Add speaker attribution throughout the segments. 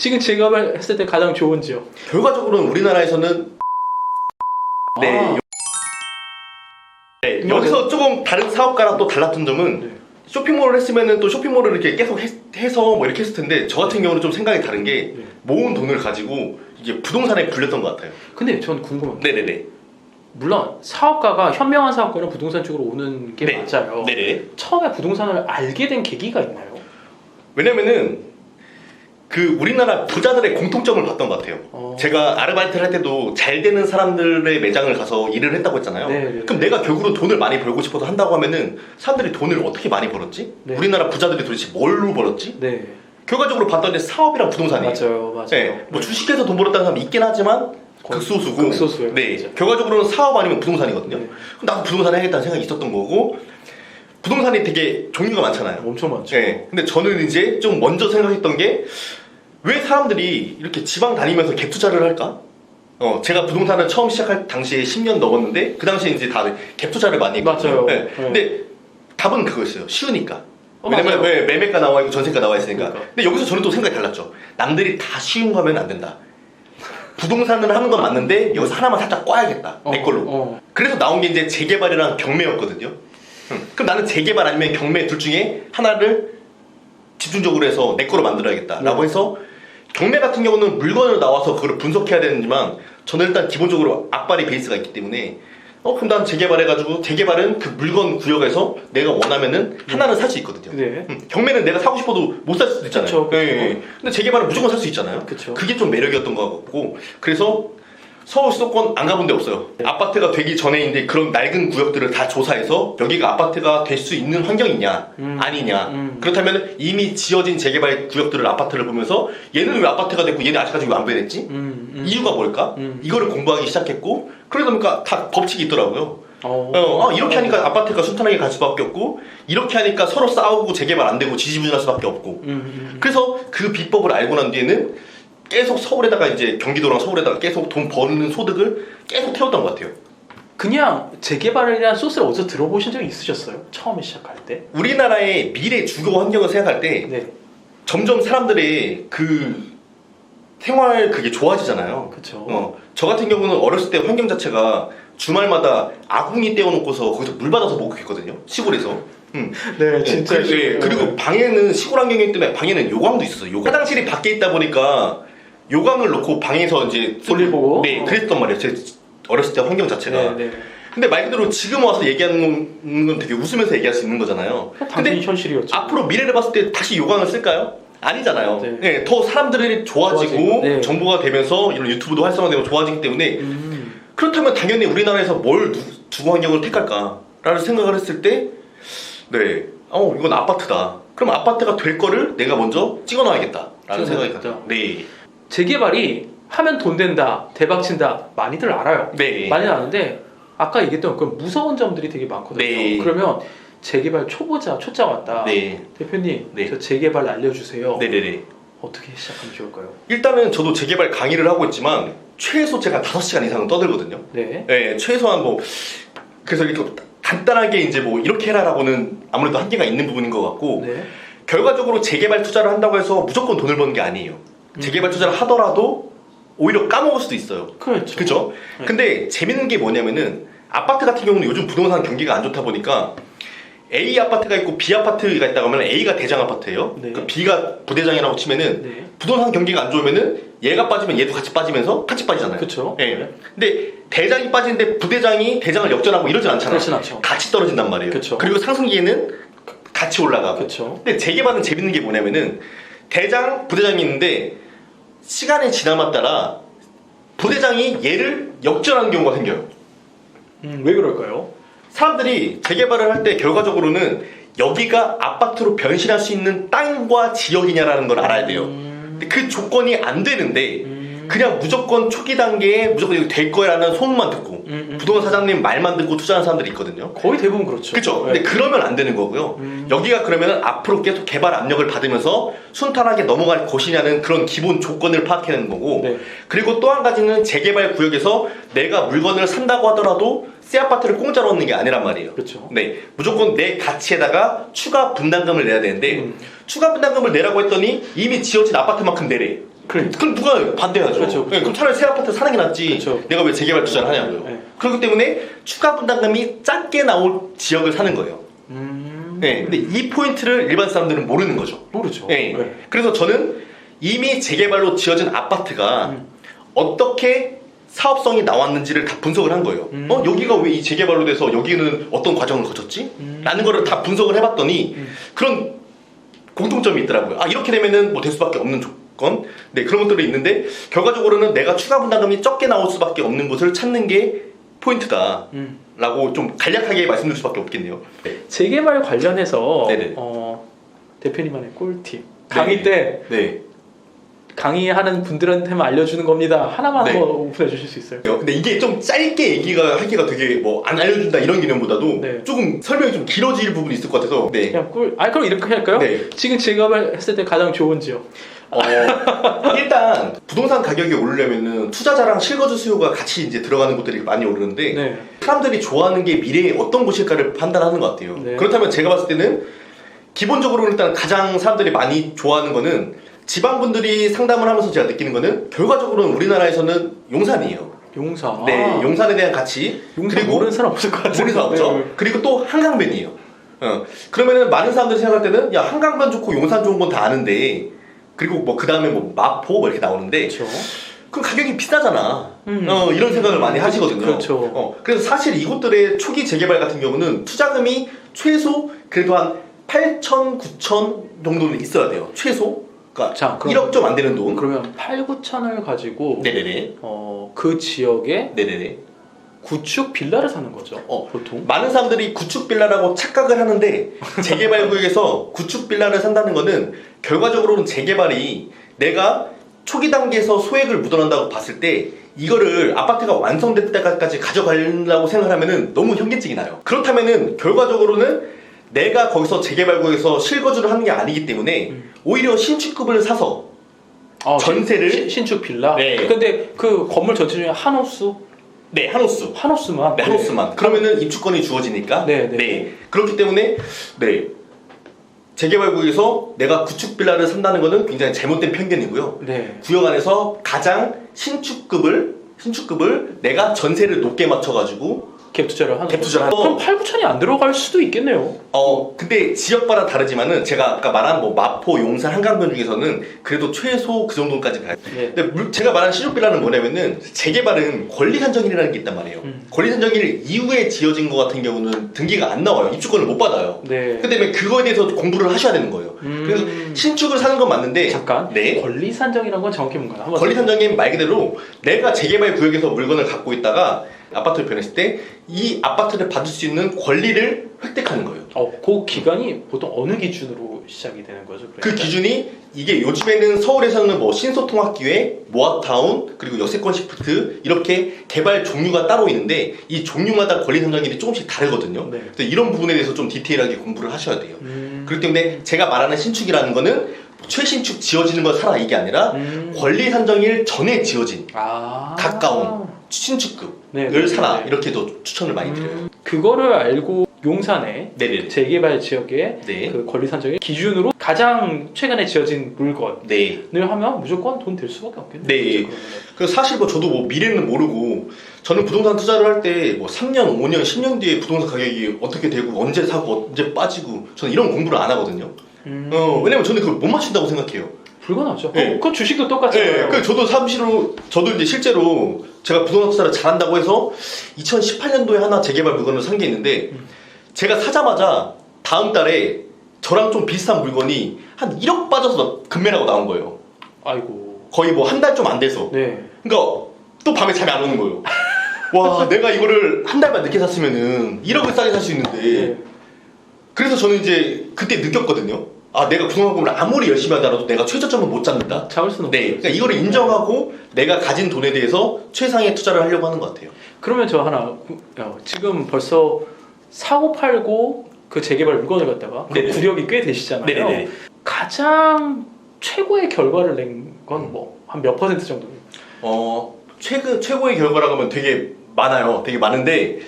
Speaker 1: 지금 제가 했을 때 가장 좋은 지역.
Speaker 2: 결과적으로는 우리나라에서는 네, 네 여기서 조금 다른 사업가랑 또 달랐던 점은
Speaker 1: 네.
Speaker 2: 쇼핑몰을 했으면은 또 쇼핑몰을 이렇게 계속 해서 뭐 이렇게 했을 텐데 저 같은 경우는 좀 생각이 다른 게 모은 돈을 가지고 이게 부동산에 불렸던 것 같아요.
Speaker 1: 근데 전 궁금한 게
Speaker 2: 네네네.
Speaker 1: 물론 사업가가 현명한 사업가는 부동산 쪽으로 오는 게
Speaker 2: 네.
Speaker 1: 맞아요.
Speaker 2: 네네.
Speaker 1: 처음에 부동산을 알게 된 계기가 있나요?
Speaker 2: 왜냐면은 그 우리나라 부자들의 공통점을 봤던 것 같아요. 제가 아르바이트를 할 때도 잘 되는 사람들의 매장을 가서 일을 했다고 했잖아요.
Speaker 1: 네네.
Speaker 2: 그럼 내가 결국은 돈을 많이 벌고 싶어서 한다고 하면은 사람들이 돈을 어떻게 많이 벌었지?
Speaker 1: 네.
Speaker 2: 우리나라 부자들이 도대체 뭘로 벌었지?
Speaker 1: 네.
Speaker 2: 결과적으로 봤더니 사업이랑 부동산이에요.
Speaker 1: 맞아요.
Speaker 2: 네. 뭐 주식해서 돈 벌었다는 사람 있긴 하지만 극소수고.
Speaker 1: 극소수예요.
Speaker 2: 네.
Speaker 1: 진짜.
Speaker 2: 결과적으로는 사업 아니면 부동산이거든요.
Speaker 1: 네.
Speaker 2: 그럼 나도 부동산 해야겠다는 생각이 있었던 거고 부동산이 되게 종류가 많잖아요.
Speaker 1: 엄청 많죠.
Speaker 2: 네. 근데 저는 이제 좀 먼저 생각했던 게 왜 사람들이 이렇게 지방 다니면서 갭 투자를 할까? 제가 부동산을 처음 시작할 당시에 10년 넘었는데 그 당시에 이제 다 갭 투자를 많이 했거든요.
Speaker 1: 맞아요.
Speaker 2: 네.
Speaker 1: 네.
Speaker 2: 근데 답은 그거였어요. 쉬우니까. 왜냐면
Speaker 1: 맞아요.
Speaker 2: 왜 매매가 나와 있고 전세가 나와 있으니까.
Speaker 1: 그러니까.
Speaker 2: 근데 여기서 저는 또 생각이 달랐죠. 남들이 다 쉬운 거 하면 안 된다. 부동산을 하는 건 맞는데 여기서 하나만 살짝 꽈야겠다. 내 걸로. 그래서 나온 게 이제 재개발이랑 경매였거든요. 그럼 나는 재개발 아니면 경매 둘 중에 하나를 집중적으로 해서 내 거로 만들어야겠다라고 해서 경매 같은 경우는 물건으로 나와서 그걸 분석해야 되지만 저는 일단 기본적으로 악바리 베이스가 있기 때문에 그럼 난 재개발해가지고 재개발은 그 물건 구역에서 내가 원하면은 하나는 살 수 있거든요.
Speaker 1: 네.
Speaker 2: 경매는 내가 사고 싶어도 못 살 수도 있잖아요.
Speaker 1: 그쵸, 그쵸.
Speaker 2: 네. 근데 재개발은 무조건 살 수 있잖아요.
Speaker 1: 그쵸.
Speaker 2: 그게 좀 매력이었던 것 같고 그래서 서울 수도권 안 가본 데 없어요.
Speaker 1: 네.
Speaker 2: 아파트가 되기 전에 이제 그런 낡은 구역들을 다 조사해서 여기가 아파트가 될 수 있는 환경이냐 아니냐 그렇다면 이미 지어진 재개발 구역들을 아파트를 보면서 얘는 왜 아파트가 됐고 얘는 아직까지 왜 안 변했지? 이유가 뭘까? 이거를 공부하기 시작했고 그러다 보니까 다 법칙이 있더라고요. 이렇게 하니까 아파트가 순탄하게 갈 수밖에 없고 이렇게 하니까 서로 싸우고 재개발 안 되고 지지부진할 수밖에 없고 그래서 그 비법을 알고 난 뒤에는 계속 서울에다가 이제 경기도랑 서울에다가 계속 돈 버는 소득을 계속 태웠던 것 같아요.
Speaker 1: 그냥 재개발에 대한 소스를 어디서 들어보신 적이 있으셨어요? 처음에 시작할 때?
Speaker 2: 우리나라의 미래 주거 환경을 생각할 때
Speaker 1: 네.
Speaker 2: 점점 사람들의 그 생활 그게 좋아지잖아요.
Speaker 1: 그쵸.
Speaker 2: 저 같은 경우는 어렸을 때 환경 자체가 주말마다 아궁이 떼어놓고서 거기서 물 받아서 목욕했거든요. 시골에서.
Speaker 1: 네, 진짜.
Speaker 2: 그리고 방에는 시골 환경이기 때문에 방에는 요강도 있었어요. 화장실이 밖에 있다 보니까 요강을 놓고 방에서 이제
Speaker 1: 볼일 보고?
Speaker 2: 네, 그랬단 말이에요. 제 어렸을 때 환경 자체가.
Speaker 1: 네.
Speaker 2: 근데 말 그대로 지금 와서 얘기하는 건 되게 웃으면서 얘기할 수 있는 거잖아요.
Speaker 1: 당연히 현실이었죠.
Speaker 2: 앞으로 미래를 봤을 때 다시 요강을 쓸까요? 아니잖아요.
Speaker 1: 네.
Speaker 2: 네, 더 사람들이 좋아지고
Speaker 1: 네.
Speaker 2: 정보가 되면서 이런 유튜브도 활성화되고 좋아지기 때문에 그렇다면 당연히 우리나라에서 뭘 주거 환경을 택할까라는 생각을 했을 때 네, 이건 아파트다. 그럼 아파트가 될 거를 내가 먼저 찍어놔야겠다라는 생각이 들어요. 네.
Speaker 1: 재개발이 하면 돈 된다, 대박 친다 많이들 알아요.
Speaker 2: 네.
Speaker 1: 많이 아는데 아까 얘기했던 그 무서운 점들이 되게 많거든요.
Speaker 2: 네.
Speaker 1: 그러면 재개발 초보자, 초짜 같다.
Speaker 2: 네.
Speaker 1: 대표님,
Speaker 2: 네.
Speaker 1: 저 재개발 알려주세요.
Speaker 2: 네네네.
Speaker 1: 어떻게 시작하면 좋을까요?
Speaker 2: 일단은 저도 재개발 강의를 하고 있지만 최소 제가 5시간 이상은 떠들거든요.
Speaker 1: 네.
Speaker 2: 네, 최소한 뭐 그래서 이렇게 간단하게 이제 뭐 이렇게 해라라고는 아무래도 한계가 있는 부분인 것 같고
Speaker 1: 네.
Speaker 2: 결과적으로 재개발 투자를 한다고 해서 무조건 돈을 버는 게 아니에요. 재개발 투자를 하더라도 오히려 까먹을 수도 있어요.
Speaker 1: 그렇죠.
Speaker 2: 그죠?
Speaker 1: 네.
Speaker 2: 근데 재밌는 게 뭐냐면은 아파트 같은 경우는 요즘 부동산 경기가 안 좋다 보니까 A 아파트가 있고 B 아파트가 있다고 하면 A가 대장 아파트예요.
Speaker 1: 네.
Speaker 2: 그 B가 부대장이라고 치면은
Speaker 1: 네.
Speaker 2: 부동산 경기가 안 좋으면은 얘가 빠지면 얘도 같이 빠지면서 같이 빠지잖아요.
Speaker 1: 그쵸.
Speaker 2: 예.
Speaker 1: 네.
Speaker 2: 근데 대장이 빠지는데 부대장이 대장을 역전하고 이러진 않잖아요.
Speaker 1: 그렇진 않죠.
Speaker 2: 같이 떨어진단 말이에요.
Speaker 1: 그쵸.
Speaker 2: 그리고 상승기에는 같이 올라가고.
Speaker 1: 그쵸.
Speaker 2: 근데 재개발은 재밌는 게 뭐냐면은 대장, 부대장이 있는데 시간이 지남에 따라 부대장이 얘를 역전하는 경우가 생겨요.
Speaker 1: 왜 그럴까요?
Speaker 2: 사람들이 재개발을 할 때 결과적으로는 여기가 아파트로 변신할 수 있는 땅과 지역이냐라는 걸 알아야 돼요. 근데 그 조건이 안 되는데 그냥 무조건 초기 단계에 무조건 이거 될 거라는 소문만 듣고 부동산 사장님 말만 듣고 투자하는 사람들이 있거든요.
Speaker 1: 거의 대부분 그렇죠.
Speaker 2: 그렇죠. 근데 그러면 안 되는 거고요. 여기가 그러면 앞으로 계속 개발 압력을 받으면서 순탄하게 넘어갈 곳이냐는 그런 기본 조건을 파악해내는 거고
Speaker 1: 네.
Speaker 2: 그리고 또 한 가지는 재개발 구역에서 내가 물건을 산다고 하더라도 새 아파트를 공짜로 얻는 게 아니란 말이에요.
Speaker 1: 그렇죠.
Speaker 2: 네, 무조건 내 가치에다가 추가 분담금을 내야 되는데 추가 분담금을 내라고 했더니 이미 지어진 아파트만큼 내래.
Speaker 1: 그러니까.
Speaker 2: 그럼 누가 반대하죠?
Speaker 1: 그렇죠, 그렇죠.
Speaker 2: 네, 그럼 차라리 새 아파트 사는 게 낫지.
Speaker 1: 그렇죠.
Speaker 2: 내가 왜 재개발 투자를 하냐고요.
Speaker 1: 네.
Speaker 2: 그렇기 때문에 추가 분담금이 작게 나올 지역을 사는 거예요. 네, 근데 이 포인트를 일반 사람들은 모르는 거죠.
Speaker 1: 모르죠.
Speaker 2: 네.
Speaker 1: 네.
Speaker 2: 그래서 저는 이미 재개발로 지어진 아파트가 어떻게 사업성이 나왔는지를 다 분석을 한 거예요. 여기가 왜 이 재개발로 돼서 여기는 어떤 과정을 거쳤지? 라는 거를 다 분석을 해봤더니 그런 공통점이 있더라고요. 아, 이렇게 되면은 뭐 될 수밖에 없는 조건? 네, 그런 것들이 있는데 결과적으로는 내가 추가 분담금이 적게 나올 수밖에 없는 곳을 찾는 게 포인트다. 라고 좀 간략하게 말씀드릴 수밖에 없겠네요. 네.
Speaker 1: 재개발 관련해서
Speaker 2: 네네.
Speaker 1: 대표님만의 꿀팁. 강의 때
Speaker 2: 네.
Speaker 1: 강의하는 분들한테만 알려주는 겁니다. 하나만
Speaker 2: 네.
Speaker 1: 한번 오픈해 주실 수 있어요?
Speaker 2: 근데 이게 좀 짧게 하기가 되게 뭐 안 알려준다 이런 개념보다도
Speaker 1: 네.
Speaker 2: 조금 설명이 좀 길어질 부분이 있을 것 같아서 네.
Speaker 1: 그냥 그럼 이렇게 할까요?
Speaker 2: 네.
Speaker 1: 지금 재개발 했을 때 가장 좋은 지역.
Speaker 2: 일단 부동산 가격이 오르려면은 투자자랑 실거주 수요가 같이 이제 들어가는 곳들이 많이 오르는데
Speaker 1: 네.
Speaker 2: 사람들이 좋아하는 게 미래에 어떤 곳일까를 판단하는 것 같아요.
Speaker 1: 네.
Speaker 2: 그렇다면 제가 봤을 때는 기본적으로 일단 가장 사람들이 많이 좋아하는 거는 지방분들이 상담을 하면서 제가 느끼는 거는 결과적으로는 우리나라에서는 용산이에요.
Speaker 1: 용산.
Speaker 2: 네, 용산에 대한 가치.
Speaker 1: 용산
Speaker 2: 그리고
Speaker 1: 모르는 사람 없을 것 같아요.
Speaker 2: 모르는 사람 없죠.
Speaker 1: 네.
Speaker 2: 그리고 또 한강변이에요. 그러면은 많은 사람들이 생각할 때는 야, 한강변 좋고 용산 좋은 건 다 아는데 그리고 뭐 그 다음에 뭐 마포 뭐 이렇게 나오는데
Speaker 1: 그렇죠.
Speaker 2: 그럼 가격이 비싸잖아. 이런 생각을 많이 하시거든요.
Speaker 1: 그렇죠.
Speaker 2: 그래서 사실 이곳들의 초기 재개발 같은 경우는 투자금이 최소 그래도 한 8천, 9천 정도는 있어야 돼요. 최소. 그러니까
Speaker 1: 자, 그럼
Speaker 2: 1억 좀 안 되는 돈.
Speaker 1: 그러면 8, 9천을 가지고
Speaker 2: 네네네.
Speaker 1: 그 지역에
Speaker 2: 네네네.
Speaker 1: 구축 빌라를 사는 거죠. 보통.
Speaker 2: 많은 사람들이 구축 빌라라고 착각을 하는데 재개발 구역에서 구축 빌라를 산다는 거는 결과적으로는 재개발이 내가 초기 단계에서 소액을 묻어난다고 봤을 때 이거를 아파트가 완성될 때까지 가져가려고 생각하면은 너무 현기증이 나요. 그렇다면은 결과적으로는 내가 거기서 재개발 구역에서 실거주를 하는 게 아니기 때문에 오히려 신축급을 사서 전세를
Speaker 1: 신축 빌라.
Speaker 2: 네.
Speaker 1: 근데 그 건물 전체 중에 한 호수.
Speaker 2: 네, 한 호수.
Speaker 1: 한 호수만.
Speaker 2: 네, 한 호수만. 그러면은 입주권이 주어지니까.
Speaker 1: 네.
Speaker 2: 그렇기 때문에 네. 재개발구역에서 내가 구축 빌라를 산다는 것은 굉장히 잘못된 편견이고요.
Speaker 1: 네.
Speaker 2: 구역 안에서 가장 신축급을 내가 전세를 높게 맞춰가지고
Speaker 1: 갭 투자를 하는.
Speaker 2: 갭 투자를
Speaker 1: 그럼 8, 9천이 안 들어갈 수도 있겠네요.
Speaker 2: 근데 지역마다 다르지만은 제가 아까 말한 뭐 마포, 용산, 한강변 중에서는 그래도 최소 그 정도까지 가요.
Speaker 1: 네.
Speaker 2: 근데 제가 말한 신축빌라는 뭐냐면은 재개발은 권리산정일이라는 게 있단 말이에요. 권리산정일 이후에 지어진 것 같은 경우는 등기가 안 나와요. 입주권을 못 받아요.
Speaker 1: 네.
Speaker 2: 그다음에 그거에 대해서 공부를 하셔야 되는 거예요. 그래서 신축을 사는 건 맞는데
Speaker 1: 잠깐.
Speaker 2: 네.
Speaker 1: 권리 산정이란 건 정확히 뭔가요?
Speaker 2: 권리산정인 말 그대로 내가 재개발 구역에서 물건을 갖고 있다가 아파트를 변했을 때 이 아파트를 받을 수 있는 권리를 획득하는 거예요.
Speaker 1: 그 기간이 보통 어느 기준으로 시작이 되는 거죠? 그러니까?
Speaker 2: 그 기준이 이게 요즘에는 서울에서는 뭐 신소통합기획, 모아타운, 그리고 역세권 시프트 이렇게 개발 종류가 따로 있는데 이 종류마다 권리 산정일이 조금씩 다르거든요.
Speaker 1: 네.
Speaker 2: 그래서 이런 부분에 대해서 좀 디테일하게 공부를 하셔야 돼요. 그렇기 때문에 제가 말하는 신축이라는 거는 최신축 지어지는 걸 사라 이게 아니라 권리 산정일 전에 지어진 가까운 신축급을 사라 이렇게도 추천을 많이 드려요.
Speaker 1: 그거를 알고 용산에
Speaker 2: 네네.
Speaker 1: 재개발 지역에
Speaker 2: 네.
Speaker 1: 그 권리 산정일 기준으로 가장 최근에 지어진 물건을
Speaker 2: 네.
Speaker 1: 하면 무조건 돈 될 수밖에 없겠네요.
Speaker 2: 네. 그래서 사실 뭐 저도 뭐 미래는 모르고 저는 부동산 투자를 할 때 뭐 3년, 5년, 10년 뒤에 부동산 가격이 어떻게 되고 언제 사고 언제 빠지고 저는 이런 공부를 안 하거든요. 왜냐면 저는 그걸 못 맞춘다고 생각해요.
Speaker 1: 불가능하죠.
Speaker 2: 네.
Speaker 1: 그 주식도 똑같잖아요.
Speaker 2: 네. 저도 저도 이제 실제로 제가 부동산 투자를 잘한다고 해서 2018년도에 하나 재개발 물건을 산 게 있는데 제가 사자마자 다음 달에 저랑 좀 비슷한 물건이 한 1억 빠져서 급매라고 나온 거예요.
Speaker 1: 아이고.
Speaker 2: 거의 뭐 한 달 좀 안 돼서.
Speaker 1: 네.
Speaker 2: 그러니까 또 밤에 잠이 안 오는 거예요. 와, 내가 이거를 한 달만 늦게 샀으면은 1억을 싸게 살 수 있는데.
Speaker 1: 네.
Speaker 2: 그래서 저는 이제 그때 느꼈거든요. 아, 내가 부동산 공부를 아무리 열심히 하더라도 내가 최저점을 못 잡는다.
Speaker 1: 잡을 수는 없죠.
Speaker 2: 네, 그러니까 이거를 인정하고 내가 가진 돈에 대해서 최상의 투자를 하려고 하는 것 같아요.
Speaker 1: 그러면 저 하나 지금 벌써 사고 팔고 그 재개발 물건을 갖다가 그 구력이 꽤 되시잖아요.
Speaker 2: 네네네.
Speaker 1: 가장 최고의 결과를 낸 건 뭐 한 몇 퍼센트 정도?
Speaker 2: 최고의 결과라고 하면 되게 많아요. 되게 많은데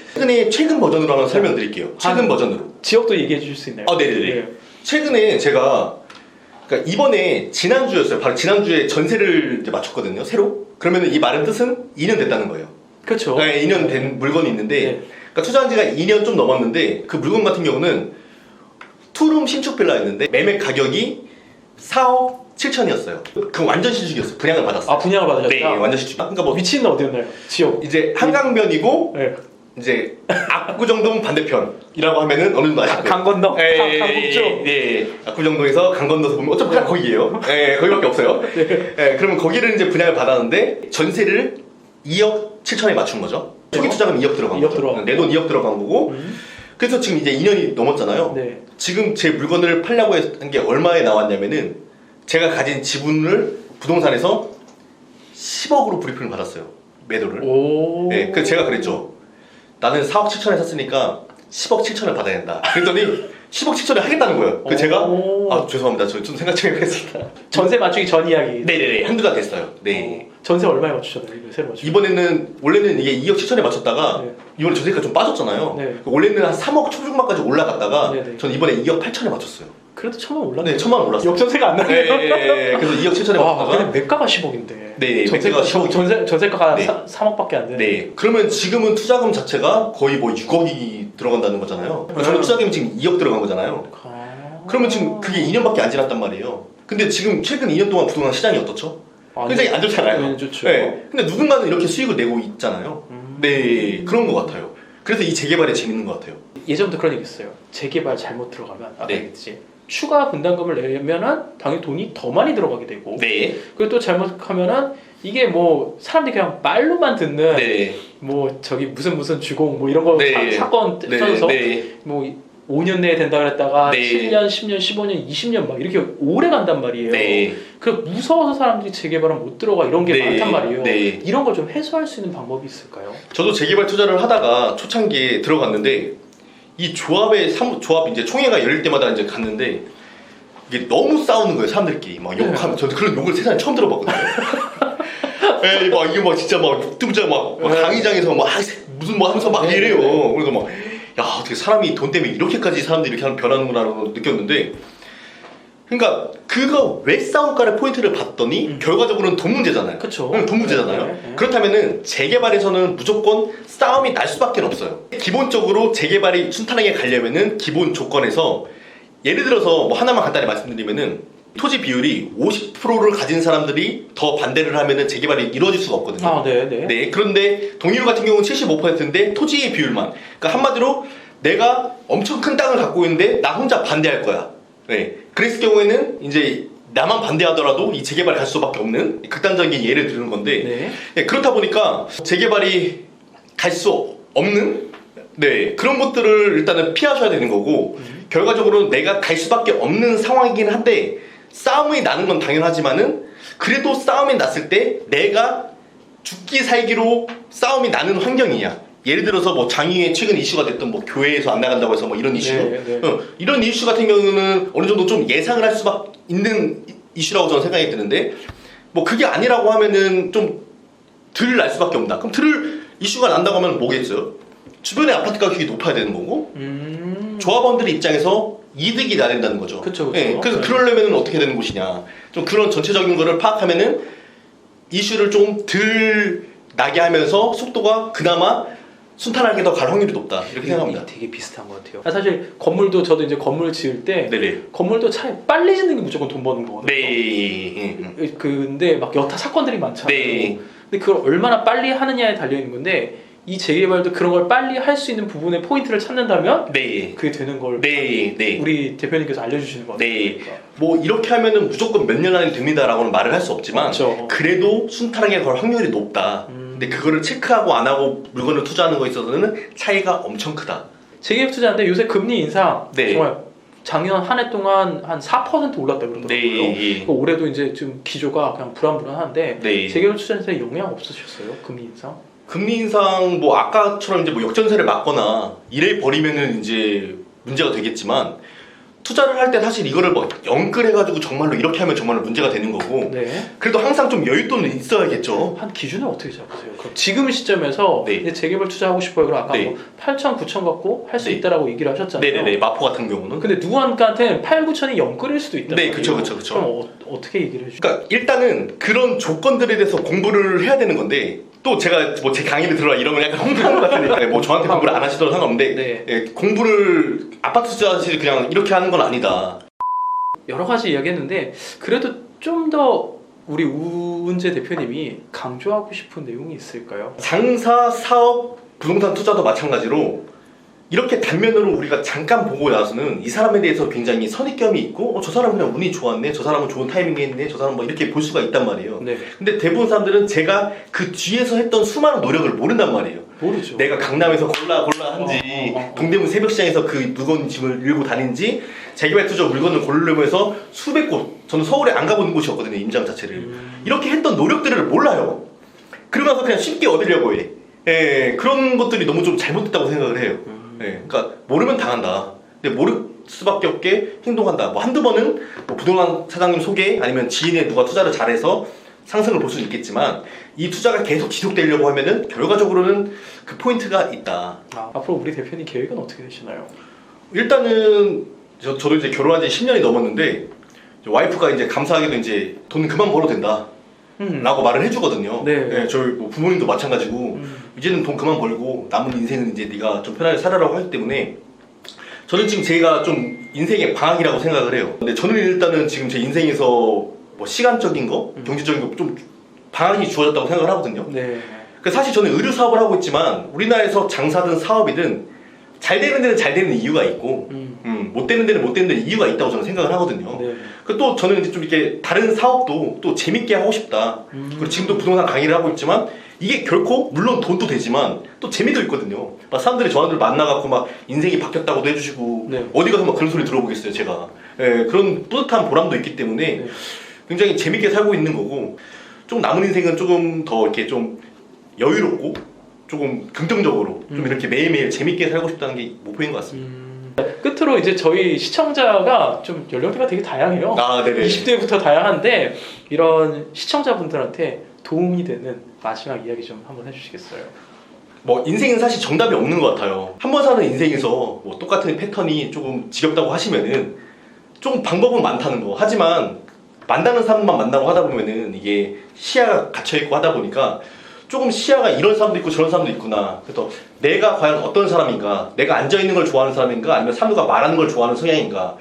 Speaker 2: 최근 버전으로 한번 설명드릴게요. 최근 버전으로.
Speaker 1: 지역도 얘기해 주실 수 있나요?
Speaker 2: 네네네. 최근에 제가 그러니까 이번에 지난주였어요. 바로 지난주에 전세를 이제 맞췄거든요. 새로. 그러면 이 말은 뜻은 2년 됐다는 거예요.
Speaker 1: 그렇죠.
Speaker 2: 네, 2년 된 물건이 있는데
Speaker 1: 네.
Speaker 2: 그러니까 투자한 지가 2년 좀 넘었는데 그 물건 같은 경우는 투룸 신축 빌라였는데 매매 가격이 4억 7천이었어요. 그 완전 신축이었어요. 분양을 받았어요.
Speaker 1: 아, 분양을 받으셨다?
Speaker 2: 네, 완전 신축. 그러니까 뭐
Speaker 1: 위치는 어디였나요? 지역.
Speaker 2: 이제 한강변이고
Speaker 1: 네.
Speaker 2: 이제 압구정동 반대편이라고 하면은 어느 정도 아실 거예요.
Speaker 1: 강 건너?
Speaker 2: 예,
Speaker 1: 강북쪽?
Speaker 2: 네. 압구정동에서 강 건너서 보면 어차피 다 거기예요. 예, 거기밖에 없어요. 예, 그러면 거기를 이제 분양을 받았는데 전세를 2억 7천에 맞춘 거죠. 초기 투자금 2억 들어간
Speaker 1: 2억
Speaker 2: 거죠.
Speaker 1: 들어간
Speaker 2: 내 돈 2억 들어간 거고. 그래서 지금 이제 2년이 넘었잖아요.
Speaker 1: 네.
Speaker 2: 지금 제 물건을 팔려고 한 게 얼마에 나왔냐면은 제가 가진 지분을 부동산에서 10억으로 브리핑을 받았어요. 매도를.
Speaker 1: 오.
Speaker 2: 네, 그 제가 그랬죠. 나는 4억 7천에 샀으니까 10억 7천을 받아야 된다. 그랬더니 10억 7천을 하겠다는 거예요. 그 제가 아 죄송합니다. 저 좀 생각 좀 해보겠습니다.
Speaker 1: 전세 맞추기 전 이야기.
Speaker 2: 네네네. 한두 달 됐어요. 네.
Speaker 1: 전세 얼마에 맞추셨나요? 이거 새로 맞추.
Speaker 2: 이번에는 원래는 이게 2억 7천에 맞췄다가
Speaker 1: 네.
Speaker 2: 이번에 전세가 좀 빠졌잖아요.
Speaker 1: 네.
Speaker 2: 원래는 한 3억 초중반까지 올라갔다가
Speaker 1: 네네.
Speaker 2: 전 이번에 2억 8천에 맞췄어요.
Speaker 1: 그래도 1,000원 올랐네.
Speaker 2: 네, 1,000만 원 올랐어요.
Speaker 1: 역전세가 안 나네요.
Speaker 2: 네, 그래서 2억 7천에
Speaker 1: 아,
Speaker 2: 맞췄다가
Speaker 1: 근데 매가가 10억인데.
Speaker 2: 네,
Speaker 1: 전세가
Speaker 2: 매가가 10억.
Speaker 1: 전세가가
Speaker 2: 네.
Speaker 1: 3억밖에 안 되네.
Speaker 2: 네. 그러면 지금은 투자금 자체가 거의 뭐 6억이 들어간다는 거잖아요. 저는 투자금이 지금 2억 들어간 거잖아요. 그러면 지금 그게 2년밖에 안 지났단 말이에요. 근데 지금 최근 2년 동안 부동산 시장이 어떻죠? 굉장히 안 좋잖아요.
Speaker 1: 네, 좋죠.
Speaker 2: 네. 근데 누군가는 이렇게 수익을 내고 있잖아요. 네, 그런 것 같아요. 그래서 이 재개발이 재밌는 것 같아요.
Speaker 1: 예전부터 그런 얘기 있어요. 재개발 잘못 들어가면 아까
Speaker 2: 네.
Speaker 1: 얘기했지. 추가 분담금을 내면은 당연히 돈이 더 많이 들어가게 되고.
Speaker 2: 네.
Speaker 1: 그리고 또 잘못하면은 이게 뭐 사람들이 그냥 말로만 듣는
Speaker 2: 네.
Speaker 1: 뭐 저기 무슨 주공 뭐 이런 거
Speaker 2: 네.
Speaker 1: 사건
Speaker 2: 네.
Speaker 1: 터져서
Speaker 2: 네.
Speaker 1: 뭐 5년 내에 된다 그랬다가
Speaker 2: 네.
Speaker 1: 7년, 10년, 15년, 20년 막 이렇게 오래 간단 말이에요.
Speaker 2: 네.
Speaker 1: 그 무서워서 사람들이 재개발은 못 들어가 이런 게
Speaker 2: 네.
Speaker 1: 많단 말이에요.
Speaker 2: 네.
Speaker 1: 이런 걸 좀 해소할 수 있는 방법이 있을까요?
Speaker 2: 저도 재개발 투자를 하다가 초창기에 들어갔는데 이 조합 이제 총회가 열릴 때마다 이제 갔는데 이게 너무 싸우는 거예요 사람들끼리 막 욕하면 저도 그런 욕을 세상에 처음 들어봤거든요. 에이 막 이게 막 진짜 막 욕드부자 막 강의장에서 막 무슨 뭐 하면서 막 이래요. 그래서 막 야 어떻게 사람이 돈 때문에 이렇게까지 사람들이 이렇게 변하는구나라고 느꼈는데 그러니까 그거 왜 싸울까를 포인트를 봤더니 결과적으로는 돈 문제잖아요.
Speaker 1: 그쵸.
Speaker 2: 돈 문제잖아요.
Speaker 1: 네.
Speaker 2: 그렇다면은 재개발에서는 무조건 싸움이 날 수밖에 없어요. 기본적으로 재개발이 순탄하게 가려면은 기본 조건에서 예를 들어서 뭐 하나만 간단히 말씀드리면은 토지 비율이 50%를 가진 사람들이 더 반대를 하면은 재개발이 이루어질 수가 없거든요.
Speaker 1: 아, 네.
Speaker 2: 네, 그런데 동의율 같은 경우는 75%인데 토지의 비율만. 그러니까 한마디로 내가 엄청 큰 땅을 갖고 있는데 나 혼자 반대할 거야. 네, 그랬을 경우에는 이제 나만 반대하더라도 이 재개발 갈 수밖에 없는 극단적인 예를 드는 건데
Speaker 1: 네.
Speaker 2: 네, 그렇다 보니까 재개발이 갈 수 없는 네 그런 것들을 일단은 피하셔야 되는 거고 결과적으로 내가 갈 수밖에 없는 상황이긴 한데 싸움이 나는 건 당연하지만은 그래도 싸움이 났을 때 내가 죽기 살기로 싸움이 나는 환경이냐. 예를 들어서 뭐 장유의 최근 이슈가 됐던 뭐 교회에서 안 나간다고 해서 뭐 이런 이슈
Speaker 1: 네.
Speaker 2: 이런 이슈 같은 경우는 어느 정도 좀 예상을 할 수밖에 있는 이슈라고 저는 생각이 드는데 뭐 그게 아니라고 하면은 좀 덜 날 수밖에 없다. 그럼 덜 이슈가 난다고 하면 뭐겠어요? 주변에 아파트 가격이 높아야 되는 거고 조합원들의 입장에서 이득이 나야 된다는 거죠.
Speaker 1: 그쵸.
Speaker 2: 네, 그래서 그러려면 어떻게 되는 곳이냐. 좀 그런 전체적인 거를 파악하면은 이슈를 좀 덜 나게 하면서 속도가 그나마 순탄하게 더 갈 확률이 높다. 이렇게 생각합니다.
Speaker 1: 되게 비슷한 것 같아요. 사실 건물도 저도 이제 건물 지을 때
Speaker 2: 네네.
Speaker 1: 건물도 차라리 빨리 짓는 게 무조건 돈 버는 거거든요.
Speaker 2: 네.
Speaker 1: 근데 막 여타 사건들이 많잖아요.
Speaker 2: 네.
Speaker 1: 근데 그걸 얼마나 빨리 하느냐에 달려 있는 건데 이 재개발도 그런 걸 빨리 할 수 있는 부분의 포인트를 찾는다면
Speaker 2: 네.
Speaker 1: 그게 되는 걸
Speaker 2: 네.
Speaker 1: 우리 대표님께서 알려주시는 것 같아요.
Speaker 2: 네. 뭐 이렇게 하면은 무조건 몇 년 안에 됩니다라고는 말을 할 수 없지만
Speaker 1: 그렇죠.
Speaker 2: 그래도 순탄하게 갈 확률이 높다. 근데 그거를 체크하고 안 하고 물건을 투자하는 거에 있어서는 차이가 엄청 크다.
Speaker 1: 재개발 투자인데 요새 금리 인상
Speaker 2: 네.
Speaker 1: 정말 작년 한 해 동안 한 4% 올랐다 그러더라고요.
Speaker 2: 네.
Speaker 1: 올해도 이제 좀 기조가 그냥 불안불안한데
Speaker 2: 네.
Speaker 1: 재개발 투자에 영향 없으셨어요? 금리 인상?
Speaker 2: 금리 인상 뭐 아까처럼 이제 뭐 역전세를 맞거나 이래 버리면은 이제 문제가 되겠지만 투자를 할 때 사실 이거를 뭐 영끌해가지고 정말로 이렇게 하면 정말로 문제가 되는 거고
Speaker 1: 네.
Speaker 2: 그래도 항상 좀 여윳돈은 있어야겠죠.
Speaker 1: 한 기준을 어떻게 잡으세요? 그럼 지금 시점에서
Speaker 2: 네.
Speaker 1: 이제 재개발 투자하고 싶어요. 그럼 아까
Speaker 2: 네.
Speaker 1: 뭐 8천, 9천 갖고 할 수
Speaker 2: 네.
Speaker 1: 있다라고 얘기를 하셨잖아요.
Speaker 2: 네네네. 마포 같은 경우는.
Speaker 1: 근데 누구한테는 8, 9천이 영끌일 수도 있다.
Speaker 2: 네, 그쵸.
Speaker 1: 그럼 어떻게 얘기를 해주세요?
Speaker 2: 그러니까 일단은 그런 조건들에 대해서 공부를 해야 되는 건데 또 제가 뭐 제 강의를 들어라 이러면 약간 홍보하는 것 같으니까 뭐 저한테 공부를 안 하시더라도 상관없는데
Speaker 1: 네.
Speaker 2: 예, 공부를 아파트 투자실 그냥 이렇게 하는 건 아니다.
Speaker 1: 여러 가지 이야기했는데 그래도 좀 더 우리 우은재 대표님이 강조하고 싶은 내용이 있을까요?
Speaker 2: 장사, 사업, 부동산 투자도 마찬가지로 이렇게 단면으로 우리가 잠깐 보고 나서는 이 사람에 대해서 굉장히 선입견이 있고 저 사람은 그냥 운이 좋았네, 저 사람은 좋은 타이밍에 했네, 저 사람은 뭐 이렇게 볼 수가 있단 말이에요.
Speaker 1: 네.
Speaker 2: 근데 대부분 사람들은 제가 그 뒤에서 했던 수많은 노력을 모른단 말이에요.
Speaker 1: 모르죠.
Speaker 2: 내가 강남에서 골라 한지 동대문 새벽시장에서 그 무거운 짐을 밀고 다닌지 재개발 투자 물건을 고르려면서 수백 곳, 저는 서울에 안 가본 곳이었거든요, 임장 자체를. 이렇게 했던 노력들을 몰라요. 그러면서 그냥 쉽게 얻으려고 해. 예, 그런 것들이 너무 좀 잘못됐다고 생각을 해요. 예, 그러니까 모르면 당한다. 근데 모를 수밖에 없게 행동한다. 뭐 한두 번은 뭐 부동산 사장님 소개 아니면 지인의 누가 투자를 잘해서 상승을 볼 수는 있겠지만 이 투자가 계속 지속되려고 하면은 결과적으로는 그 포인트가 있다.
Speaker 1: 앞으로 우리 대표님 계획은 어떻게 되시나요?
Speaker 2: 일단은 저도 이제 결혼한 지 10년이 넘었는데 와이프가 이제 감사하게도 이제 돈 그만 벌어도 된다 라고 말을 해주거든요.
Speaker 1: 네.
Speaker 2: 네, 저희 뭐 부모님도 마찬가지고 이제는 돈 그만 벌고 남은 인생은 이제 네가 좀 편하게 살아라고 하기 때문에 저는 지금 제가 좀 인생의 방학이라고 생각을 해요. 근데 저는 일단은 지금 제 인생에서 뭐 시간적인 거, 경제적인 거 좀 방학이 주어졌다고 생각을 하거든요.
Speaker 1: 네.
Speaker 2: 사실 저는 의류 사업을 하고 있지만 우리나라에서 장사든 사업이든 잘 되는 데는 잘 되는 이유가 있고 못 되는 데는 못 되는 데는 이유가 있다고 저는 생각을 하거든요.
Speaker 1: 네.
Speaker 2: 또 저는 이제 좀 이렇게 다른 사업도 또 재밌게 하고 싶다. 그리고 지금도 부동산 강의를 하고 있지만 이게 결코 물론 돈도 되지만 또 재미도 있거든요. 막 사람들이 저한테 만나갖고 막 인생이 바뀌었다고도 해주시고
Speaker 1: 네.
Speaker 2: 어디 가서 막 그런 소리 들어보겠어요, 제가. 예, 그런 뿌듯한 보람도 있기 때문에
Speaker 1: 네.
Speaker 2: 굉장히 재밌게 살고 있는 거고 좀 남은 인생은 조금 더 이렇게 좀 여유롭고 조금 긍정적으로 좀 이렇게 매일매일 재밌게 살고 싶다는 게 목표인 것 같습니다.
Speaker 1: 끝으로 이제 저희 시청자가 좀 연령대가 되게 다양해요.
Speaker 2: 네네.
Speaker 1: 20대부터 다양한데 이런 시청자분들한테 도움이 되는 마지막 이야기 좀 한번 해주시겠어요?
Speaker 2: 뭐 인생은 사실 정답이 없는 것 같아요. 한 번 사는 인생에서 뭐 똑같은 패턴이 조금 지겹다고 하시면은 좀 방법은 많다는 거. 하지만 만나는 사람만 만나고 하다 보면은 이게 시야가 갇혀 있고 하다 보니까 조금 시야가 이런 사람도 있고 저런 사람도 있구나. 그래서 내가 과연 어떤 사람인가, 내가 앉아 있는 걸 좋아하는 사람인가, 아니면 사람들과 말하는 걸 좋아하는 성향인가.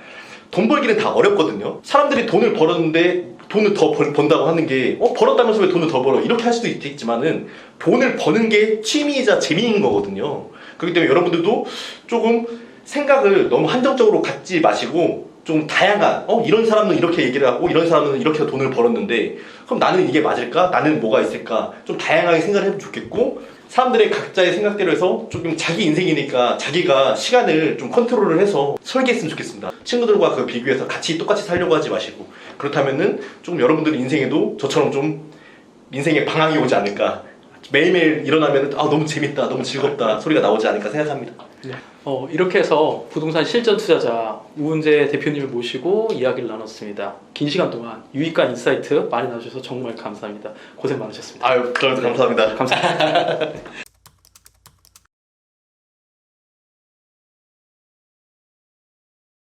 Speaker 2: 돈 벌기는 다 어렵거든요. 사람들이 돈을 벌었는데 돈을 더 번다고 하는 게 벌었다면서 왜 돈을 더 벌어 이렇게 할 수도 있겠지만은 돈을 버는 게 취미이자 재미인 거거든요. 그렇기 때문에 여러분들도 조금 생각을 너무 한정적으로 갖지 마시고 좀 다양한 이런 사람은 이렇게 얘기를 하고 이런 사람은 이렇게 돈을 벌었는데 그럼 나는 이게 맞을까? 나는 뭐가 있을까? 좀 다양하게 생각을 해보면 좋겠고 사람들의 각자의 생각대로 해서 조금 자기 인생이니까 자기가 시간을 좀 컨트롤을 해서 설계했으면 좋겠습니다. 친구들과 그 비교해서 같이 똑같이 살려고 하지 마시고 그렇다면은 조금 여러분들 인생에도 저처럼 좀 인생의 방황이 오지 않을까 매일매일 일어나면 너무 재밌다 너무 즐겁다 소리가 나오지 않을까 생각합니다.
Speaker 1: 네. 이렇게 해서 부동산 실전 투자자 우은재 대표님을 모시고 이야기를 나눴습니다. 긴 시간 동안 유익한 인사이트 많이 나눠주셔서 정말 감사합니다. 고생 많으셨습니다.
Speaker 2: 그럼 감사합니다.
Speaker 1: 감사합니다.